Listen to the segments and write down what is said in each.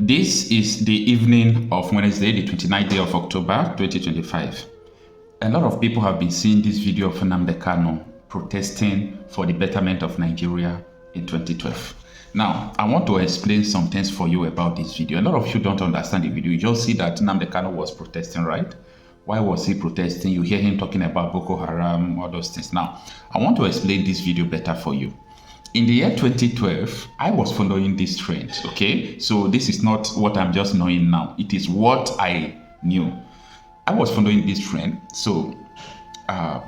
This is the evening of Wednesday, the 29th day of October, 2025. A lot of people have been seeing this video of Nnamdi Kanu protesting for the betterment of Nigeria in 2012. Now, I want to explain some things for you about this video. A lot of you don't understand the video. You just see that Nnamdi Kanu was protesting, right? Why was he protesting? You hear him talking about Bokóharam, all those things. Now, I want to explain this video better for you. In the year 2012, I was following this trend, okay? So this is not what I'm just knowing now. It is what I knew. I was following this trend. So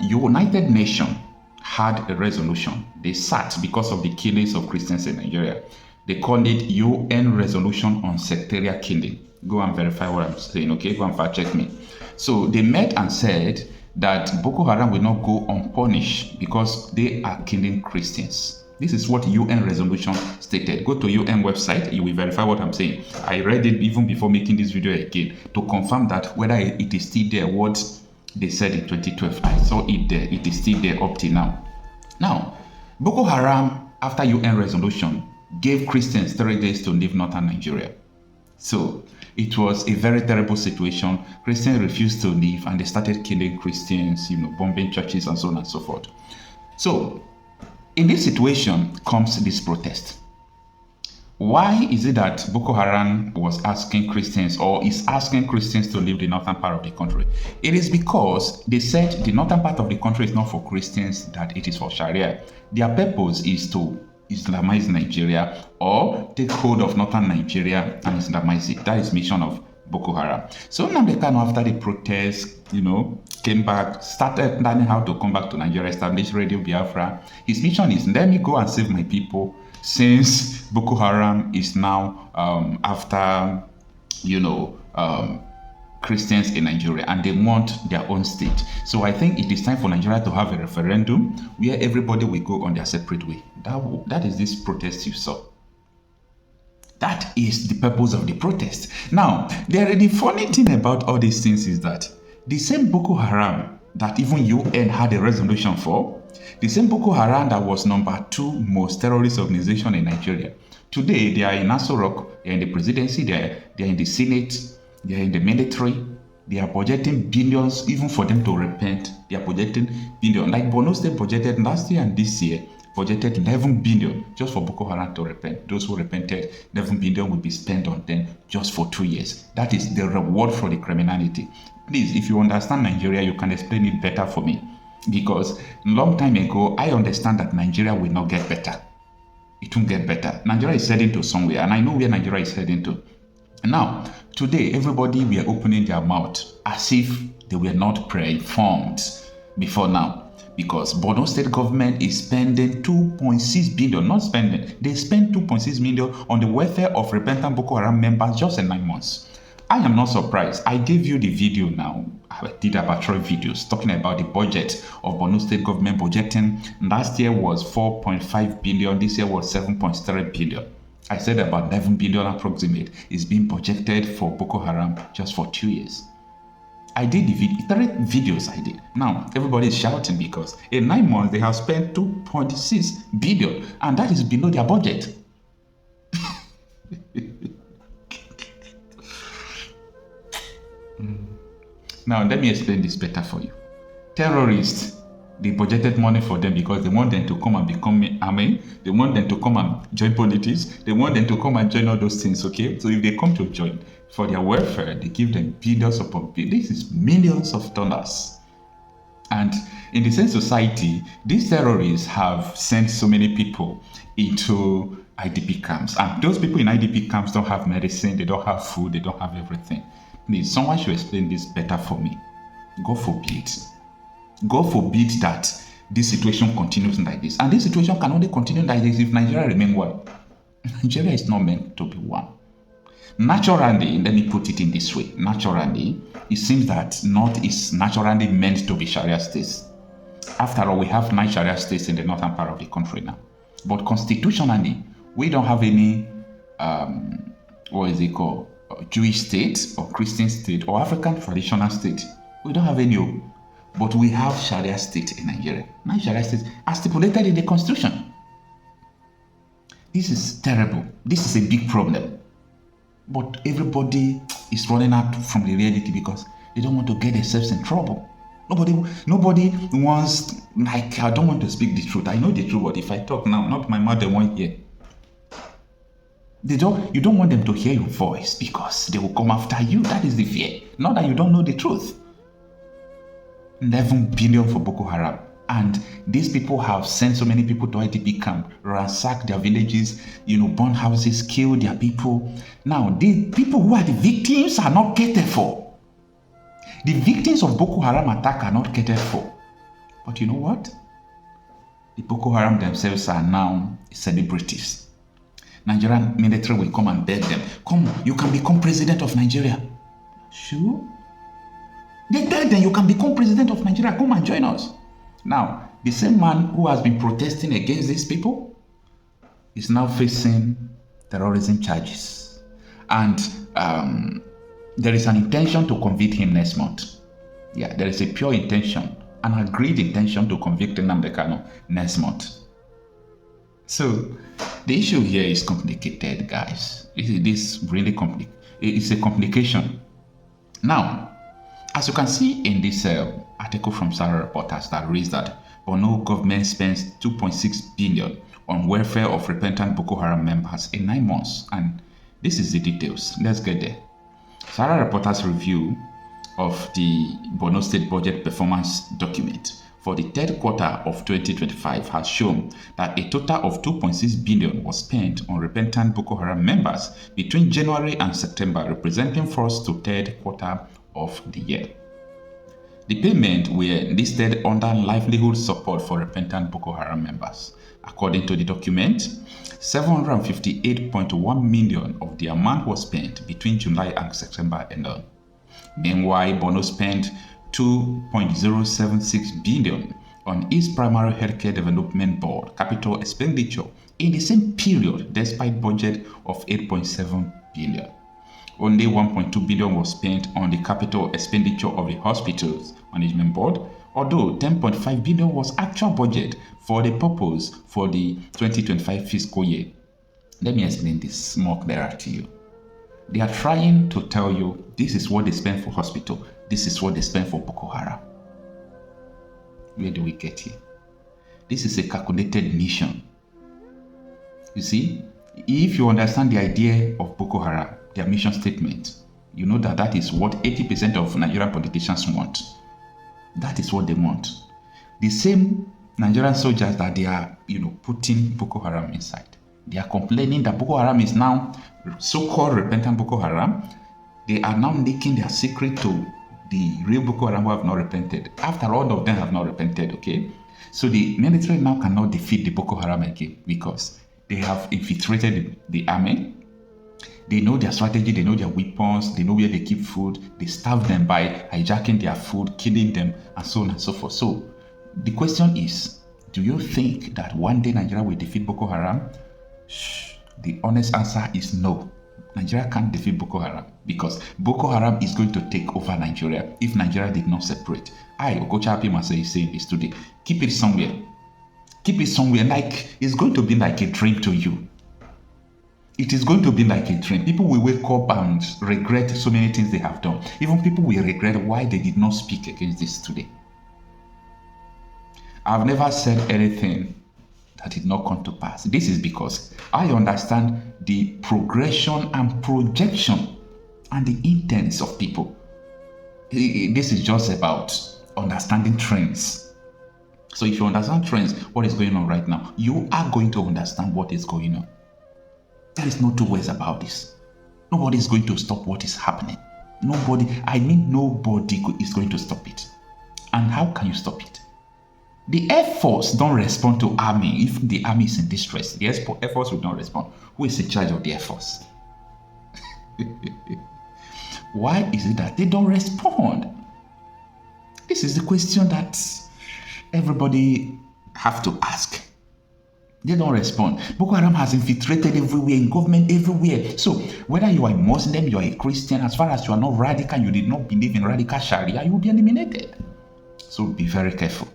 United Nations had a resolution. They sat because of the killings of Christians in Nigeria. They called it UN Resolution on Sectarian Killing. Go and verify what I'm saying, okay? Go and fact check me. So they met and said that Bokóharam will not go unpunished because they are killing Christians. This is what UN resolution stated. Go to UN website, you will verify what I'm saying. I read it even before making this video again to confirm that whether it is still there, what they said in 2012. I saw it there, it is still there up till now. Now, Bokóharam, after UN resolution, gave Christians 3 days to leave northern Nigeria. So it was a very terrible situation. Christians refused to leave and they started killing Christians, bombing churches and so on and so forth. So in this situation comes this protest. Why is it that Bokóharam was asking Christians or is asking Christians to leave the northern part of the country? It is because they said the northern part of the country is not for Christians, that it is for Sharia. Their purpose is to Islamize Nigeria or take hold of northern Nigeria and Islamize it. That is mission of Bokóharam. So Nnamdi Kanu, after the protest, came back, started learning how to come back to Nigeria, establish Radio Biafra. His mission is, let me go and save my people, since Bokóharam is now after, Christians in Nigeria and they want their own state. So I think it is time for Nigeria to have a referendum where everybody will go on their separate way. That is this protest you saw. That is the purpose of the protest. Now, the funny thing about all these things is that the same Bokóharam that even UN had a resolution for, the same Bokóharam that was #2 most terrorist organization in Nigeria, today they are in Aso Rock, they are in the presidency, they are in the Senate, they are in the military. They are budgeting billions even for them to repent. They are budgeting billions. Like Borno State budgeted last year and this year, budgeted 11 billion just for Bokóharam to repent. Those who repented, 11 billion will be spent on them just for 2 years. That is the reward for the criminality. Please, if you understand Nigeria, you can explain it better for me. Because long time ago, I understand that Nigeria will not get better. It won't get better. Nigeria is heading to somewhere, and I know where Nigeria is heading to. Now, today, everybody were opening their mouth as if they were not pre-informed before now. Because Borno State government is spending 2.6 billion, not spending, they spent 2.6 million on the welfare of repentant Bokóharam members just in 9 months. I am not surprised. I gave you the video now. I did about 3 videos talking about the budget of Borno State government budgeting. Last year was 4.5 billion, this year was 7.3 billion. I said about 11 billion approximate is being budgeted for Bokóharam just for 2 years. I did the 3 videos I did. Now, everybody is shouting because in 9 months, they have spent 2.6 billion and that is below their budget. Now, let me explain this better for you. Terrorists, they budgeted money for them because they want them to come and become army. They want them to come and join politics. They want them to come and join all those things, okay? So if they come to join for their welfare, they give them billions upon billions. This is millions of dollars. And in the same society, these terrorists have sent so many people into IDP camps. And those people in IDP camps don't have medicine, they don't have food, they don't have everything. Please, someone should explain this better for me. God forbid. God forbid that this situation continues like this. And this situation can only continue like this if Nigeria remains one. Nigeria is not meant to be one. Naturally, let me put it in this way. Naturally, it seems that North is naturally meant to be Sharia states. After all, we have 9 Sharia states in the northern part of the country now. But constitutionally, we don't have any, Jewish state or Christian state or African traditional state. We don't have any. But we have Sharia state in Nigeria. 9 Sharia states are stipulated in the constitution. This is terrible. This is a big problem. But everybody is running out from the reality because they don't want to get themselves in trouble. Nobody wants, like, I don't want to speak the truth. I know the truth, but if I talk now, not my mouth, they won't hear. You don't want them to hear your voice because they will come after you. That is the fear. Not that you don't know the truth. 11 billion for Bokóharam. And these people have sent so many people to IDP camp, ransacked their villages, burn houses, kill their people. Now, the people who are the victims are not catered for. The victims of Bokóharam attack are not catered for. But you know what? The Bokóharam themselves are now celebrities. Nigerian military will come and beg them, come, you can become president of Nigeria. Sure? They tell them you can become president of Nigeria, come and join us. Now, the same man who has been protesting against these people is now facing terrorism charges. And there is an intention to convict him next month. Yeah, there is a pure intention, an agreed intention to convict Nnamdi Kanu next month. So, the issue here is complicated, guys. It is really complicated. It's a complication. Now, as you can see in this article from Sowore reporters that reads that Borno government spends 2.6 billion on welfare of repentant Bokóharam members in 9 months. And this is the details. Let's get there. Sowore reporters review of the Borno State Budget Performance Document for the third quarter of 2025 has shown that a total of 2.6 billion was spent on repentant Bokóharam members between January and September, representing first to third quarter of the year. The payments were listed under livelihood support for repentant Bokóharam members. According to the document, 758.1 million of the amount was spent between July and September alone. Meanwhile, Borno spent 2.076 billion on its primary healthcare development board capital expenditure in the same period, despite budget of 8.7 billion. Only 1.2 billion was spent on the capital expenditure of the hospitals management board, although 10.5 billion was actual budget for the purpose for the 2025 fiscal year. Let me explain this more clearer to you. They are trying to tell you this is what they spend for hospital, this is what they spend for Bokóharam. Where do we get here? This is a calculated mission. You see, if you understand the idea of Bokóharam, their mission statement, you know that is what 80% of Nigerian politicians want. That is what they want. The same Nigerian soldiers that they are, putting Bokóharam inside. They are complaining that Bokóharam is now so-called repentant Bokóharam. They are now leaking their secret to the real Bokóharam who have not repented. After all of them have not repented, okay? So the military now cannot defeat the Bokóharam again because they have infiltrated the army. They know their strategy, they know their weapons, they know where they keep food. They starve them by hijacking their food, killing them, and so on and so forth. So the question is, do you think that one day Nigeria will defeat Bokóharam? The honest answer is no. Nigeria can't defeat Bokóharam because Bokóharam is going to take over Nigeria if Nigeria did not separate. Okocha Apimase is saying this today. Keep it somewhere. Keep it somewhere. Like it's going to be like a dream to you. It is going to be like a dream. People will wake up and regret so many things they have done. Even people will regret why they did not speak against this today. I've never said anything that did not come to pass. This is because I understand the progression and projection and the intents of people. This is just about understanding trends. So if you understand trends, what is going on right now, you are going to understand what is going on. There is no two ways about this. Nobody is going to stop what is happening. Nobody is going to stop it. And how can you stop it? The Air Force don't respond to army. If the army is in distress, the Air Force will not respond. Who is in charge of the Air Force? Why is it that they don't respond? This is the question that everybody have to ask. They don't respond. Bokóharam has infiltrated everywhere, in government, everywhere. So whether you are a Muslim, you are a Christian, as far as you are not radical, you did not believe in radical Sharia, you will be eliminated. So be very careful.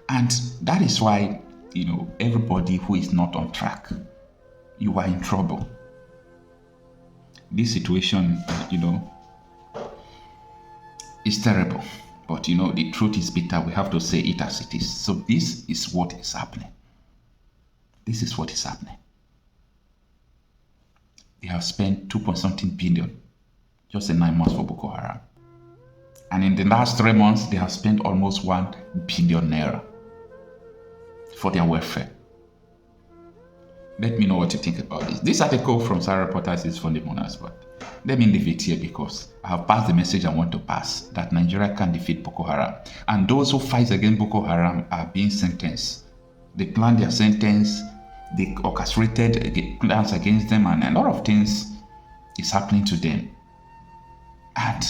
And that is why, everybody who is not on track, you are in trouble. this situation, is terrible. But the truth is bitter. We have to say it as it is. So this is what is happening. This is what is happening. They have spent 2 point something billion just in 9 months for Bokóharam. And in the last 3 months, they have spent almost 1 billion naira for their welfare. Let me know what you think about this. This article from Sarah Reporters is from the Monas, but let me leave it here because I have passed the message I want to pass, that Nigeria can defeat Boko Haram. And those who fight against Boko Haram are being sentenced. They plan their sentence, they orchestrated the plans against them, and a lot of things is happening to them. And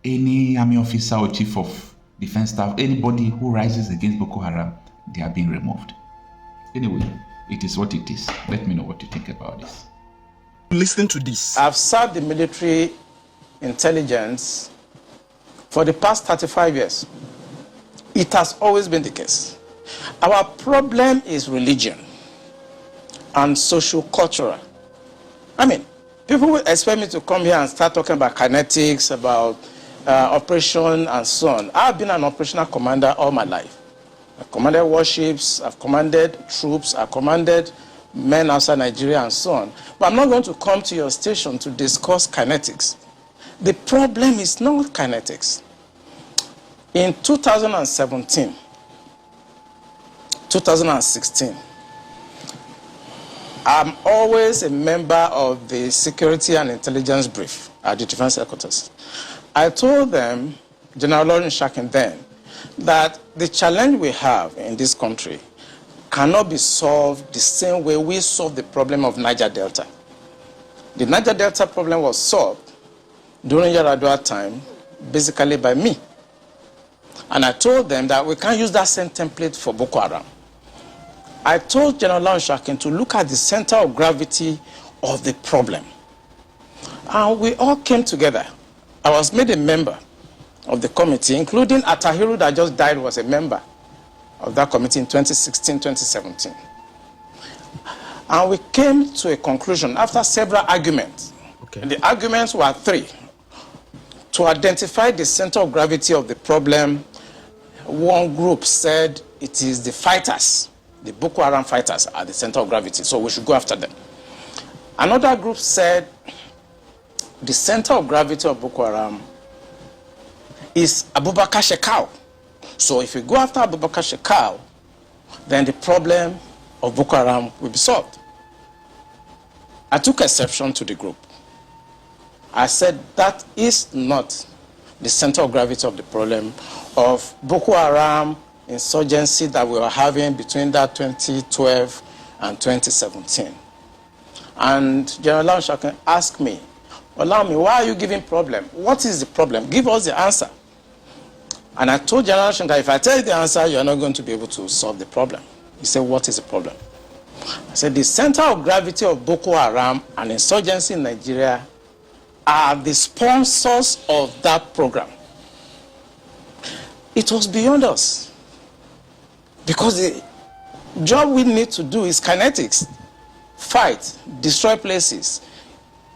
any army officer or chief of defense staff, anybody who rises against Boko Haram, they are being removed. Anyway, it is what it is. Let me know what you think about this. Listen to this. I've served the military intelligence for the past 35 years. It has always been the case. Our problem is religion and social-cultural. I mean, people will expect me to come here and start talking about kinetics, about operation and so on. I've been an operational commander all my life. I've commanded warships, I've commanded troops, I've commanded men outside Nigeria and so on. But I'm not going to come to your station to discuss kinetics. The problem is not kinetics. In 2017, 2016, I'm always a member of the Security and Intelligence Brief at the Defense Headquarters. I told them, General Lawrence Shakin then, that the challenge we have in this country cannot be solved the same way we solved the problem of Niger Delta. The Niger Delta problem was solved during Yar'Adua time, basically by me. And I told them that we can't use that same template for Boko Haram. I told General Lawrence Shakin to look at the center of gravity of the problem. And we all came together. I was made a member of the committee, including Atahiru that just died was a member of that committee in 2016, 2017. And we came to a conclusion after several arguments. Okay. And the arguments were three. To identify the center of gravity of the problem, one group said it is the fighters, the Boko Haram fighters are the center of gravity, so we should go after them. Another group said the center of gravity of Boko Haram is Abubakar Shekau. So if we go after Abubakar Shekau, then the problem of Boko Haram will be solved. I took exception to the group. I said that is not the center of gravity of the problem of Boko Haram insurgency that we were having between that 2012 and 2017. And General Lawrence Shakin asked me, allow me, why are you giving problem? What is the problem? Give us the answer. And I told General Shakin that if I tell you the answer, you are not going to be able to solve the problem. He said, what is the problem? I said, the center of gravity of Boko Haram and insurgency in Nigeria are the sponsors of that program. It was beyond us. Because the job we need to do is kinetics. Fight, destroy places,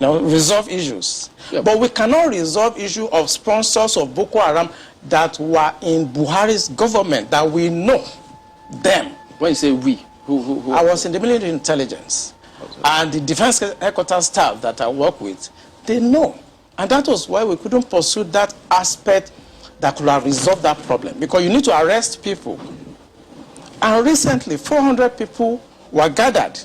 resolve issues. Yep. But we cannot resolve issue of sponsors of Boko Haram that were in Buhari's government, that we know them. When you say we, who? I was in the military intelligence. Okay. And the defense headquarters staff that I work with, they know. And that was why we couldn't pursue that aspect that could have resolved that problem. Because you need to arrest people. And recently, 400 people were gathered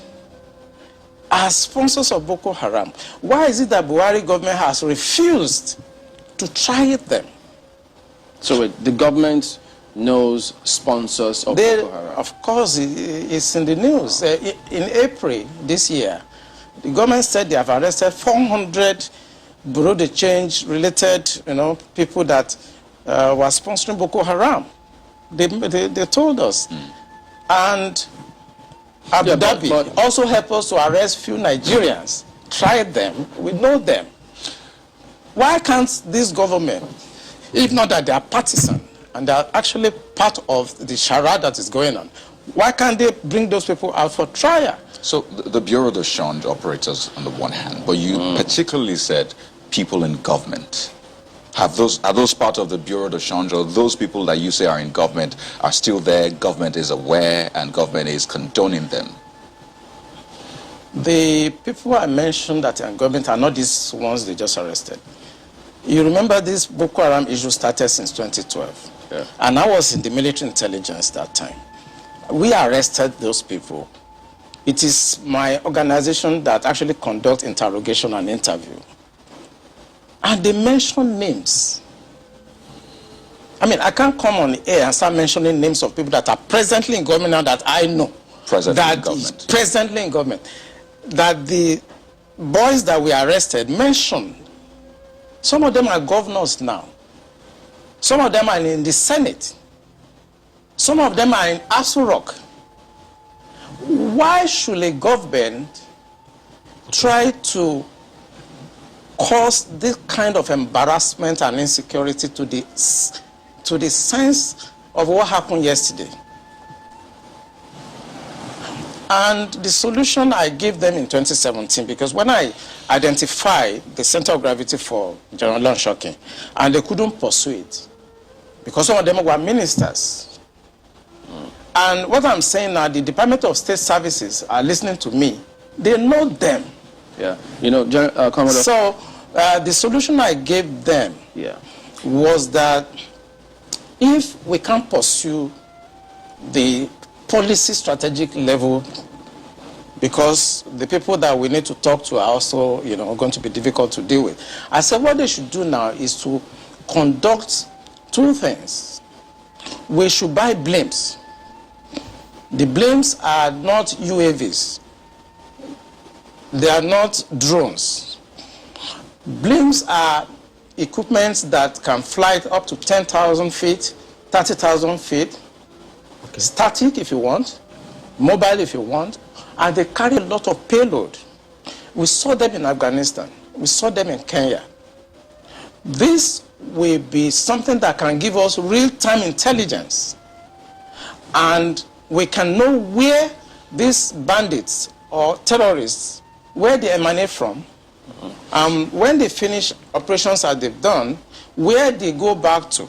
as sponsors of Boko Haram. Why is it that Buhari government has refused to try them? So the government knows sponsors of Boko Haram? Of course, it's in the news. In April this year, the government said they have arrested 400 Bureau de Change related people that were sponsoring Boko Haram. They told us. And Abu Dhabi also helped us to arrest few Nigerians, tried them, we know them. Why can't this government, if not that they are partisan and they are actually part of the charade that is going on, Why can't they bring those people out for trial? So the Bureau de Change operators on the one hand, but you particularly said people in government. Are those part of the Bureau de Change, or those people that you say are in government are still there, government is aware, and government is condoning them? The people I mentioned that are in government are not these ones they just arrested. You remember this Bokóharam issue started since 2012. Yeah. And I was in the military intelligence that time. We arrested those people. It is my organization that actually conducts interrogation and interview. And they mention names. I mean, I can't come on the air and start mentioning names of people that are presently in government now that I know. Presently in government. That the boys that we arrested mentioned. Some of them are governors now. Some of them are in the Senate. Some of them are in Aso Rock. Why should a government try to cause this kind of embarrassment and insecurity to the sense of what happened yesterday? And the solution I gave them in 2017, because when I identified the center of gravity for General Onshokin, and they couldn't pursue it, because some of them were ministers. And what I'm saying now, the Department of State Services are listening to me. They know them. Yeah, you know, Commodore. So the solution I gave them was that if we can't pursue the policy strategic level, because the people that we need to talk to are also, you know, going to be difficult to deal with. I said what they should do now is to conduct two things. We should buy blimps. The blimps are not UAVs. They are not drones. Blimps are equipment that can fly up to 10,000 feet, 30,000 feet, static if you want, mobile if you want, and they carry a lot of payload. We saw them in Afghanistan. We saw them in Kenya. This will be something that can give us real-time intelligence, and we can know where these bandits or terrorists, where they emanate from, when they finish operations that they've done, where they go back to.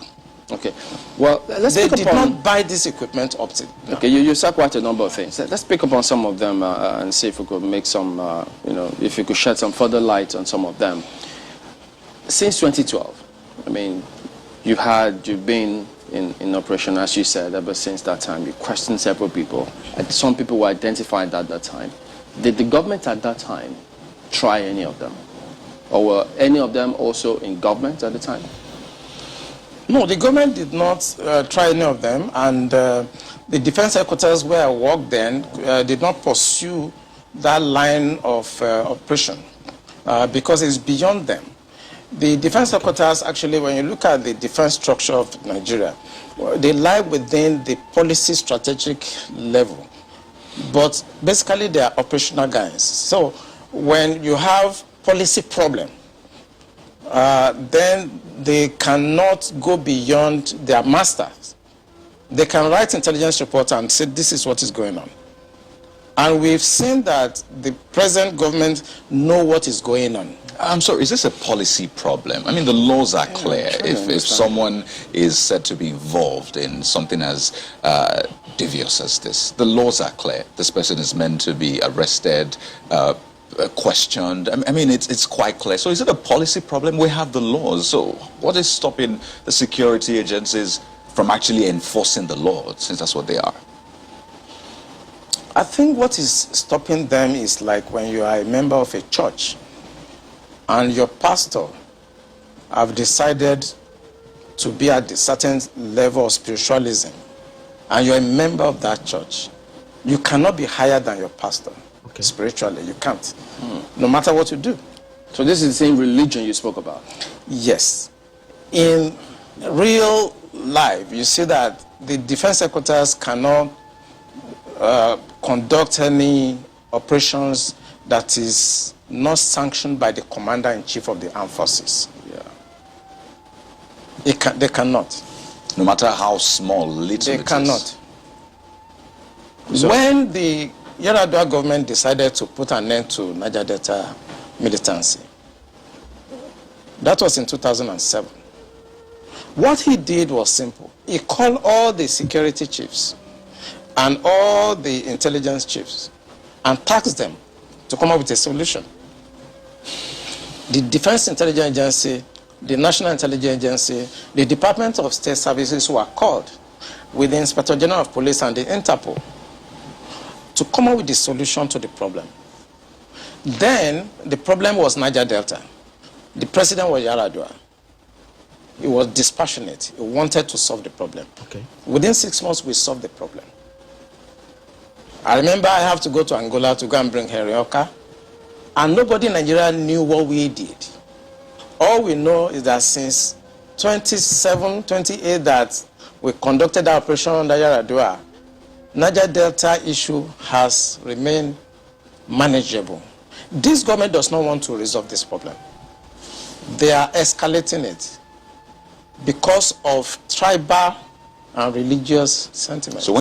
Okay, well, they did not buy this equipment up to. No. Okay, you said quite a number of things. Let's pick up on some of them and see if we could make some, you know, if you could shed some further light on some of them. Since 2012, I mean, you've been in operation, as you said, ever since that time. You questioned several people. And some people were identified at that time. Did the government at that time try any of them? Or were any of them also in government at the time? No, the government did not try any of them, and the defense headquarters where I worked then did not pursue that line of operation because it's beyond them. The defense headquarters, actually, when you look at the defense structure of Nigeria, they lie within the policy strategic level, but basically they are operational guys. So when you have policy problem, then they cannot go beyond their masters. They can write intelligence reports and say this is what is going on. And we've seen that the present government know what is going on. I'm sorry, is this a policy problem? I mean, the laws are clear. If someone is said to be involved in something as devious as this, the laws are clear. This person is meant to be arrested, questioned. I mean, it's quite clear. So is it a policy problem? We have the laws. So what is stopping the security agencies from actually enforcing the law, since that's what they are? I think what is stopping them is like when you are a member of a church and your pastor have decided to be at a certain level of spiritualism and you're a member of that church. You cannot be higher than your pastor. Spiritually, you can't, no matter what you do. So this is the same religion you spoke about? Yes. In real life, you see that the defense headquarters cannot conduct any operations that is not sanctioned by the commander-in-chief of the armed forces. They cannot. No matter how small, little they cannot. So, when the Yar'Adua government decided to put an end to Niger Delta militancy, that was in 2007. What he did was simple. He called all the security chiefs and all the intelligence chiefs and tasked them to come up with a solution. The Defense Intelligence Agency, the National Intelligence Agency, the Department of State Services were called with the Inspector General of Police and the Interpol to come up with the solution to the problem. Then the problem was Niger Delta. The president was Yar'Adua. He was dispassionate. He wanted to solve the problem. okay. Within 6 months, we solved the problem. I remember I have to go to Angola to go and bring Herioka, and nobody in Nigeria knew what we did. All we know is that since 27, 28 that we conducted our operation under Yar'Adua, Niger Delta issue has remained manageable. This government does not want to resolve this problem. They are escalating it because of tribal and religious sentiments. So